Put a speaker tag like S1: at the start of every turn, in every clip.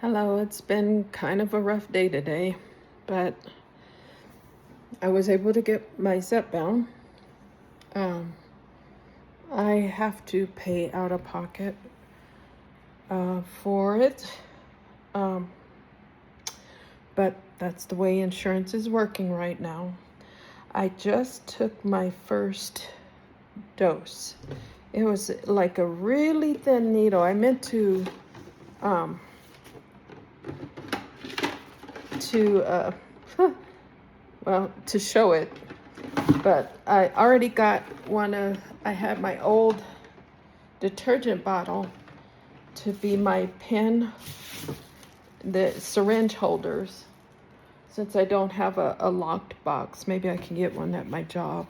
S1: Hello, it's been kind of a rough day today, but I was able to get my Zepbound. Um, I have to pay out of pocket for it, um, but that's the way insurance is working right now. I just took my first dose. It was like a really thin needle. I meant um, to to show it, but I already got I had my old detergent bottle to be my pen, the syringe holders. Since I don't have a locked box, maybe I can get one at my job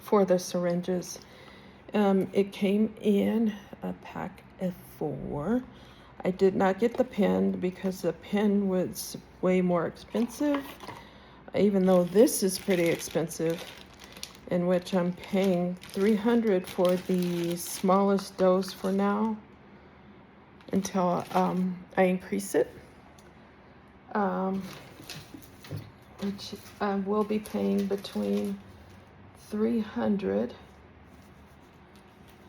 S1: for the syringes. It came in a pack of 4. I did not get the pen because the pen was way more expensive, even though this is pretty expensive, in which I'm paying $300 for the smallest dose for now until I increase it, which I will be paying between $300.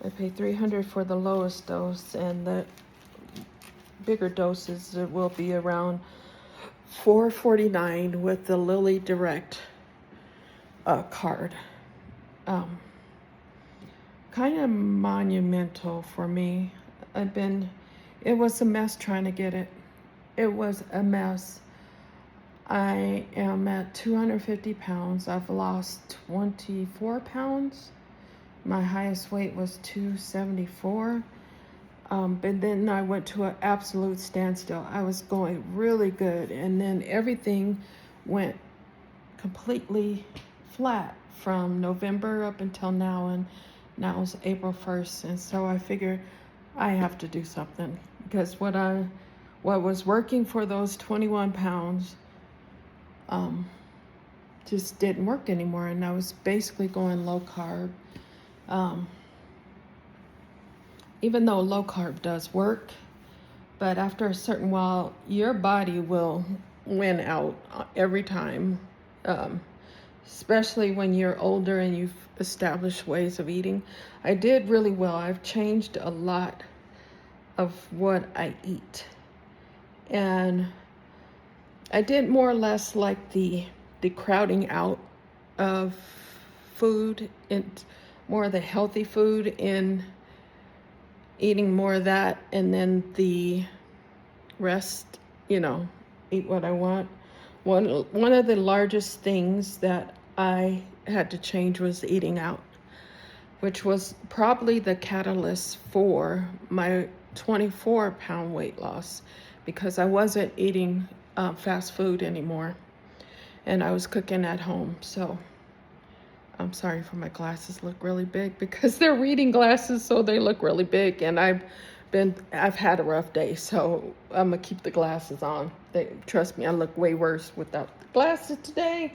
S1: I pay $300 for the lowest dose, and the bigger doses it will be around $4.49 with the Lilly Direct card. Kind of monumental for me. It was a mess trying to get it. It was a mess. I am at 250 pounds. I've lost 24 pounds. My highest weight was 274. But then I went to an absolute standstill. I was going really good, and then everything went completely flat from November up until now, and now it's April 1st, and so I figured I have to do something, because what was working for those 21 pounds just didn't work anymore, and I was basically going low carb. Even though low carb does work, but after a certain while, your body will win out every time, especially when you're older and you've established ways of eating. I did really well. I've changed a lot of what I eat, and I did more or less like the crowding out of food and more of the healthy food, and eating more of that, and then the rest, eat what I want. One of the largest things that I had to change was eating out, which was probably the catalyst for my 24-pound weight loss, because I wasn't eating fast food anymore, and I was cooking at home. So I'm sorry for my glasses look really big, because they're reading glasses, so they look really big, and I've had a rough day, so I'm gonna keep the glasses on. Trust me, I look way worse without the glasses today.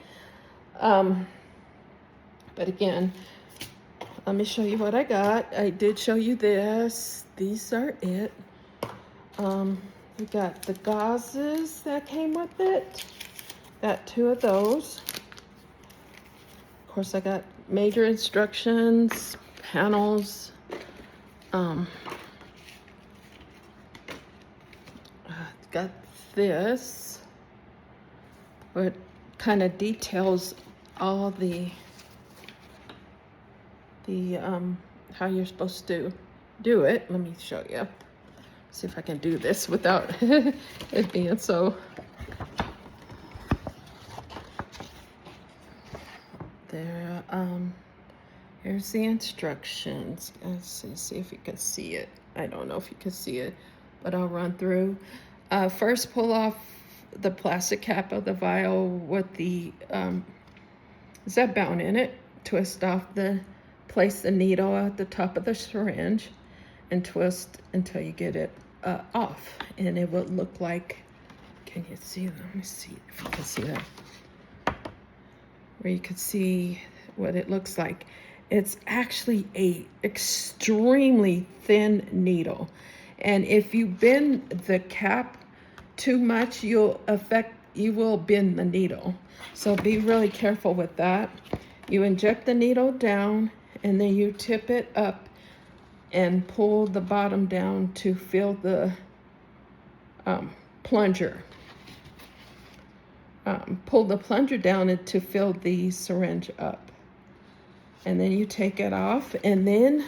S1: But again, let me show you what I got. I did show you this. These are it. We got the gauzes that came with it. Got 2 of those. Of course, I got major instructions, panels. Got this, what kind of details all the how you're supposed to do it. Let me show you. See if I can do this without it being so. There, here's the instructions. Let's see if you can see it. I don't know if you can see it, but I'll run through. First, pull off the plastic cap of the vial with the Zepbound in it. Twist off place the needle at the top of the syringe, and twist until you get it off. And it will look like, can you see? Let me see if you can see that. Where you can see what it looks like. It's actually a extremely thin needle, And if you bend the cap too much, you will bend the needle. So be really careful with that. You inject the needle down, and then you tip it up and pull the bottom down to fill the plunger. Pull the plunger down and to fill the syringe up. And then you take it off, and then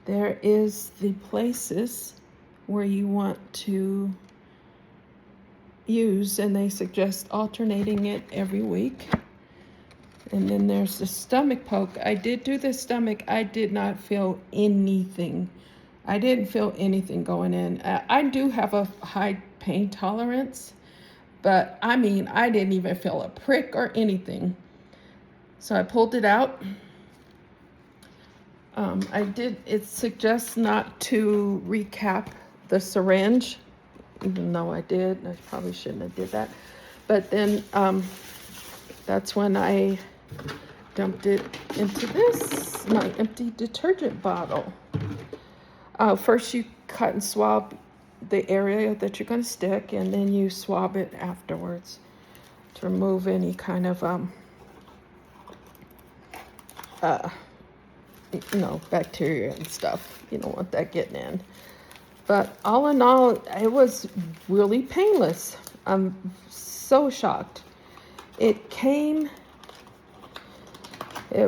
S1: there is the places where you want to use, and they suggest alternating it every week. And then there's the stomach poke. I did do the stomach. I did not feel anything. I didn't feel anything going in. I do have a high pain tolerance, but I mean, I didn't even feel a prick or anything. So I pulled it out. It suggests not to recap the syringe, even though I did. I probably shouldn't have did that. But then that's when I dumped it into this, my empty detergent bottle. First you cut and swab the area that you're going to stick, and then you swab it afterwards to remove any kind of bacteria and stuff. You don't want that getting in. But all in all, it was really painless. I'm so shocked. It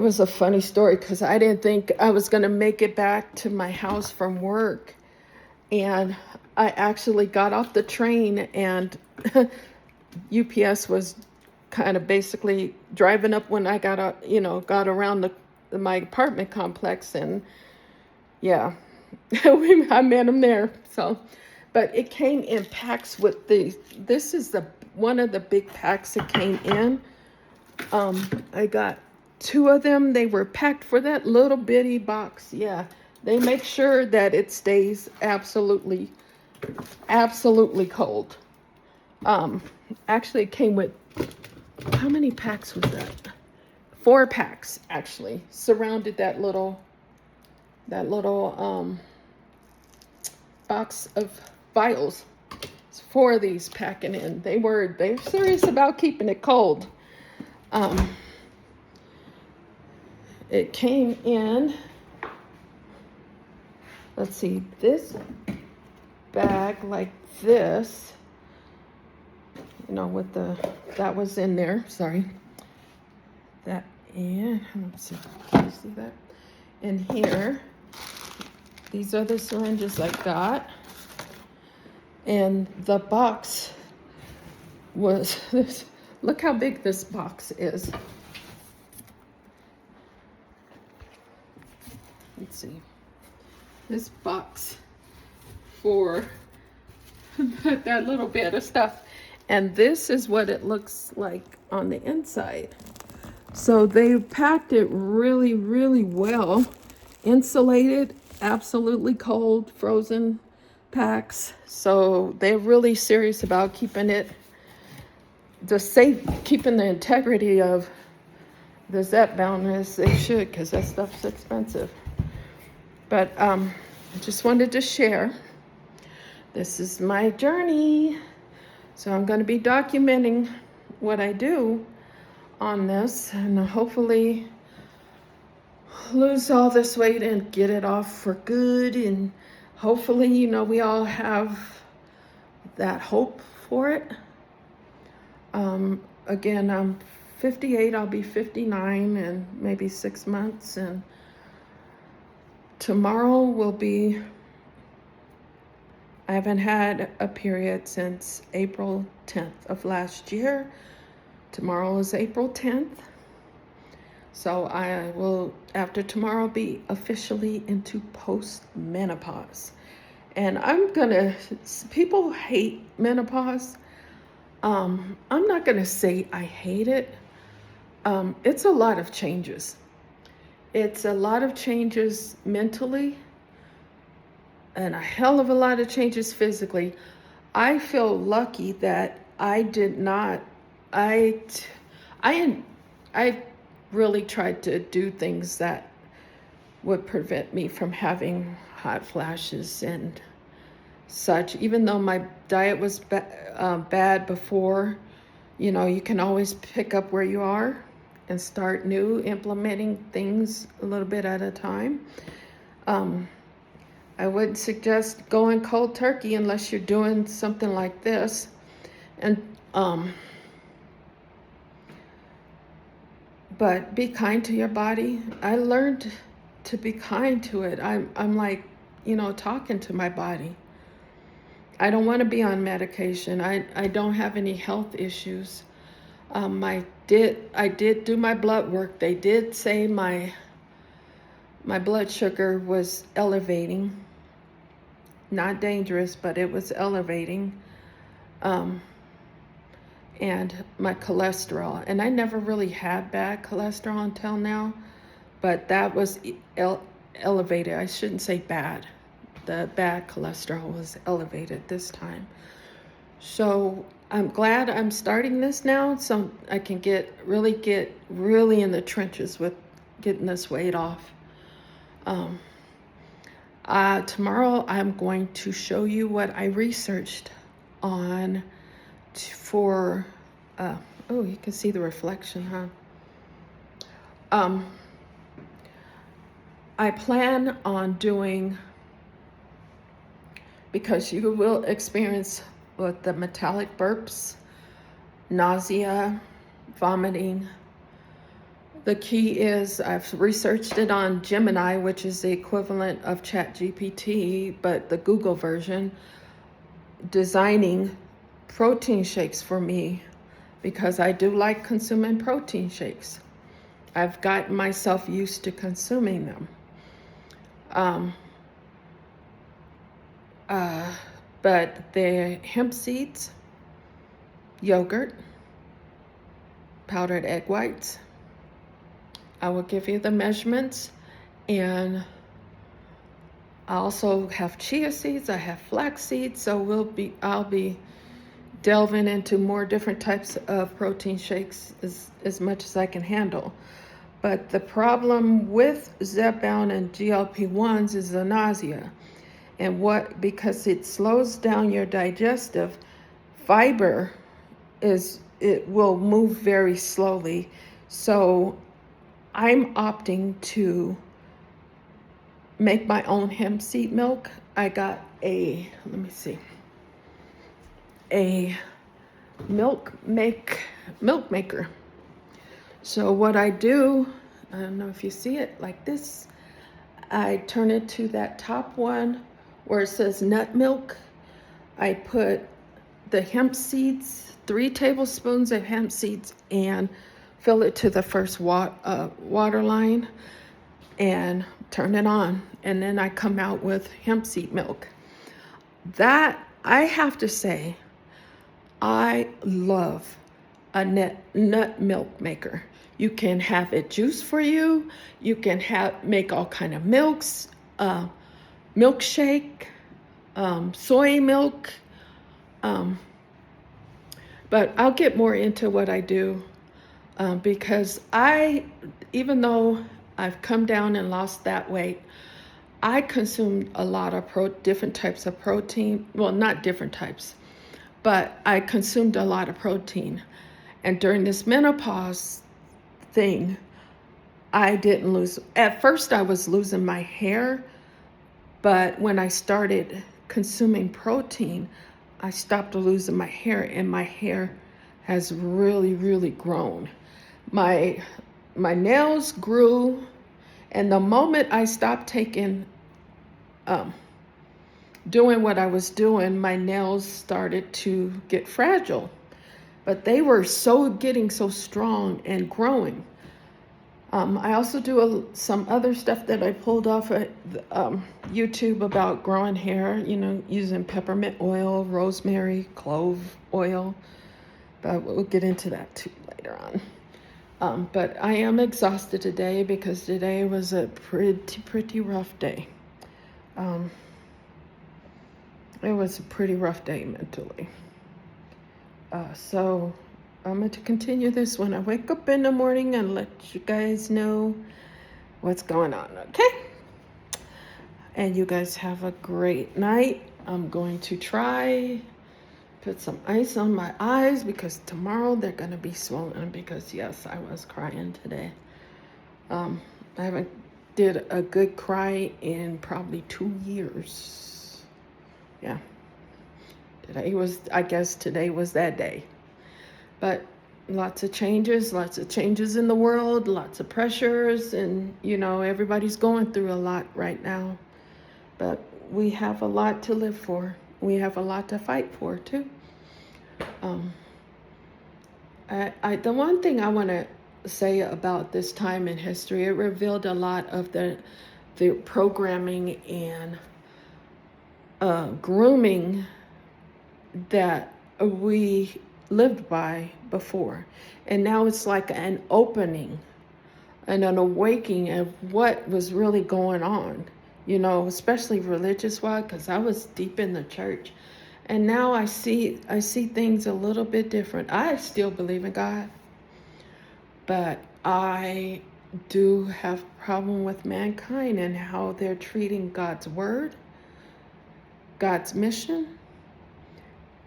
S1: was a funny story because I didn't think I was going to make it back to my house from work. And I actually got off the train, and UPS was kind of basically driving up when I got around my apartment complex, and yeah, I met them there. So, but it came in packs with this is one of the big packs that came in. I got 2 of them. They were packed for that little bitty box. Yeah, they make sure that it stays absolutely cold. Actually, it came with, how many packs was that? 4 packs actually surrounded that little box of vials. It's 4 of these packing in. They're serious about keeping it cold. It came in, let's see, this bag like this, with that was in there, sorry. That, and let's see, can you see that? And here, these are the syringes I got. And the box was this. Look how big this box is. Let's see. This box for that little bit of stuff. And this is what it looks like on the inside. So they packed it really, really well. Insulated, absolutely cold, frozen packs. So they're really serious about keeping it keeping the integrity of the Zepbound as they should, because that stuff's expensive. But I just wanted to share. This is my journey. So I'm going to be documenting what I do on this, and hopefully lose all this weight and get it off for good. And hopefully, we all have that hope for it. Again, I'm 58, I'll be 59 in maybe 6 months, and tomorrow will be, I haven't had a period since April 10th of last year. Tomorrow is April 10th. So I will, after tomorrow, be officially into post-menopause. And people hate menopause. I'm not gonna say I hate it. It's a lot of changes. It's a lot of changes mentally, and a hell of a lot of changes physically. I feel lucky that I did not, I really tried to do things that would prevent me from having hot flashes and such. Even though my diet was bad before, you know, you can always pick up where you are and start new, implementing things a little bit at a time. I would suggest going cold turkey unless you're doing something like this. And but be kind to your body. I learned to be kind to it. I'm like, you know, talking to my body. I don't want to be on medication. I don't have any health issues. I did do my blood work. They did say my blood sugar was elevating. Not dangerous, but it was elevating. And my cholesterol. And I never really had bad cholesterol until now, but that was elevated. I shouldn't say bad. The bad cholesterol was elevated this time. So I'm glad I'm starting this now, so I can get really in the trenches with getting this weight off. Tomorrow I'm going to show you what I researched on for, oh, you can see the reflection, huh? I plan on doing, because you will experience with the metallic burps, nausea, vomiting. The key is, I've researched it on Gemini, which is the equivalent of ChatGPT, but the Google version, designing protein shakes for me, because I do like consuming protein shakes. I've gotten myself used to consuming them. But the hemp seeds, yogurt, powdered egg whites. I will give you the measurements, and I also have chia seeds. I have flax seeds. So I'll be delving into more different types of protein shakes as much as I can handle. But the problem with Zepbound and GLP-1s is the nausea. And because it slows down your digestive, fiber it will move very slowly. So I'm opting to make my own hemp seed milk. I got a milk maker. So what I do, I don't know if you see it like this, I turn it to that top one where it says nut milk. I put the hemp seeds, 3 tablespoons of hemp seeds, and fill it to the first water line and turn it on. And then I come out with hemp seed milk. That, I have to say, I love a nut milk maker. You can have it juice for you. You can make all kind of milks, milkshake, soy milk. But I'll get more into what I do because even though I've come down and lost that weight, I consumed a lot of different types of protein. Well, not different types, but I consumed a lot of protein. And during this menopause thing, I didn't lose. At first, I was losing my hair, but when I started consuming protein, I stopped losing my hair, and my hair has really grown. My nails grew, and the moment I stopped doing what I was doing, my nails started to get fragile. But they were getting so strong and growing. I also do some other stuff that I pulled off at YouTube about growing hair, using peppermint oil, rosemary, clove oil. But we'll get into that too later on. But I am exhausted today because today was a pretty rough day. It was a pretty rough day mentally. So I'm going to continue this when I wake up in the morning and let you guys know what's going on, okay? And you guys have a great night. I'm going to try put some ice on my eyes because tomorrow they're gonna be swollen because yes, I was crying today. I haven't did a good cry in probably 2 years. Yeah. I guess today was that day. But lots of changes in the world, lots of pressures, and everybody's going through a lot right now. But we have a lot to live for. We have a lot to fight for too. The one thing I want to say about this time in history, it revealed a lot of the programming and grooming that we lived by before. And now it's like an opening and an awakening of what was really going on, especially religious-wise, because I was deep in the church. And now I see things a little bit different. I still believe in God, but I do have a problem with mankind and how they're treating God's word, God's mission,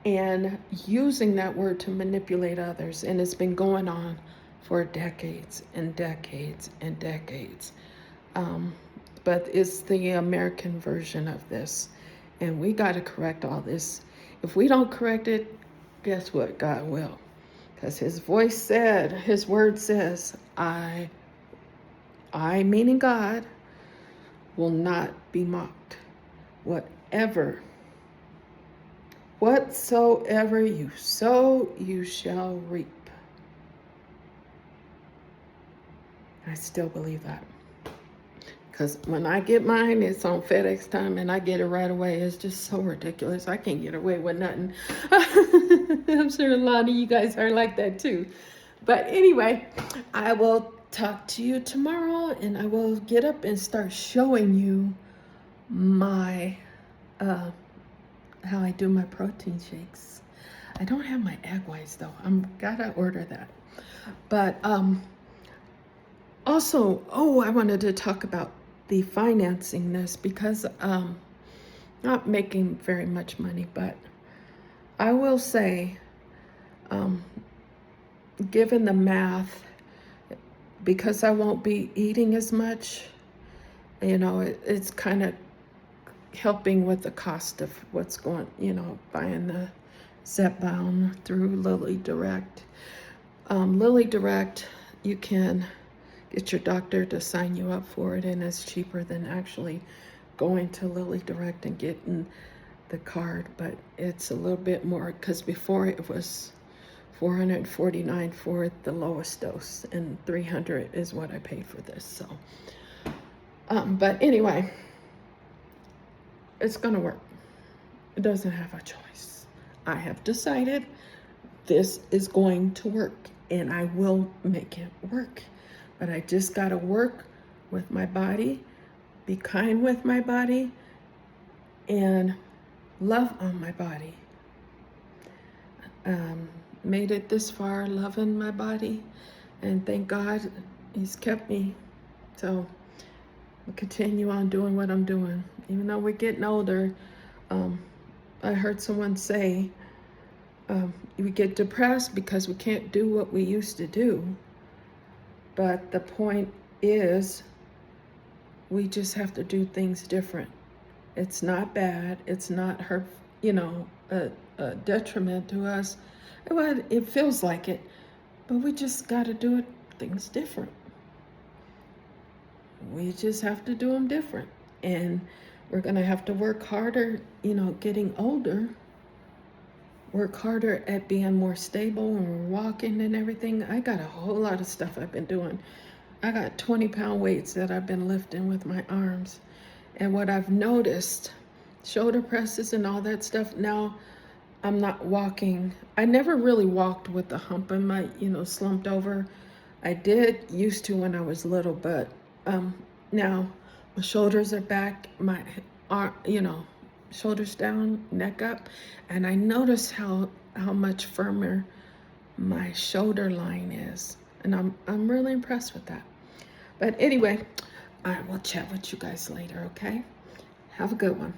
S1: and using that word to manipulate others. And it's been going on for decades and decades and decades. But it's the American version of this. And we got to correct all this. If we don't correct it, guess what? God will. Because his word says, I meaning God, will not be mocked. Whatsoever you sow, you shall reap. I still believe that. Because when I get mine, it's on FedEx time and I get it right away. It's just so ridiculous. I can't get away with nothing. I'm sure a lot of you guys are like that too. But anyway, I will talk to you tomorrow and I will get up and start showing you my, how I do my protein shakes. I don't have my egg whites though. I'm gotta order that. But also, I wanted to talk about the financing this because not making very much money, but I will say, given the math, because I won't be eating as much, it's kind of helping with the cost of what's going, buying the Zepbound through Lilly Direct. Lilly Direct, you can get your doctor to sign you up for it, and it's cheaper than actually going to Lilly Direct and getting the card, but it's a little bit more because before it was $449 for the lowest dose and $300 is what I paid for this. So but anyway, it's gonna work. It doesn't have a choice. I have decided this is going to work and I will make it work. But I just got to work with my body, be kind with my body, and love on my body. Made it this far loving my body, and thank God he's kept me. So I'll continue on doing what I'm doing. Even though we're getting older, I heard someone say, we get depressed because we can't do what we used to do. But the point is, we just have to do things different. It's not bad. It's not hurt, a detriment to us. It feels like it, but we just got to do things different. We just have to do them different. And we're going to have to work harder, getting older. Work harder at being more stable and walking and everything. I got a whole lot of stuff I've been doing. I got 20-pound weights that I've been lifting with my arms. And what I've noticed, shoulder presses and all that stuff, now I'm not walking. I never really walked with the hump in my, slumped over. I did used to when I was little, but now my shoulders are back, my arm, shoulders down, neck up, and I notice how much firmer my shoulder line is, and I'm really impressed with that. But anyway, I will chat with you guys later, okay? Have a good one.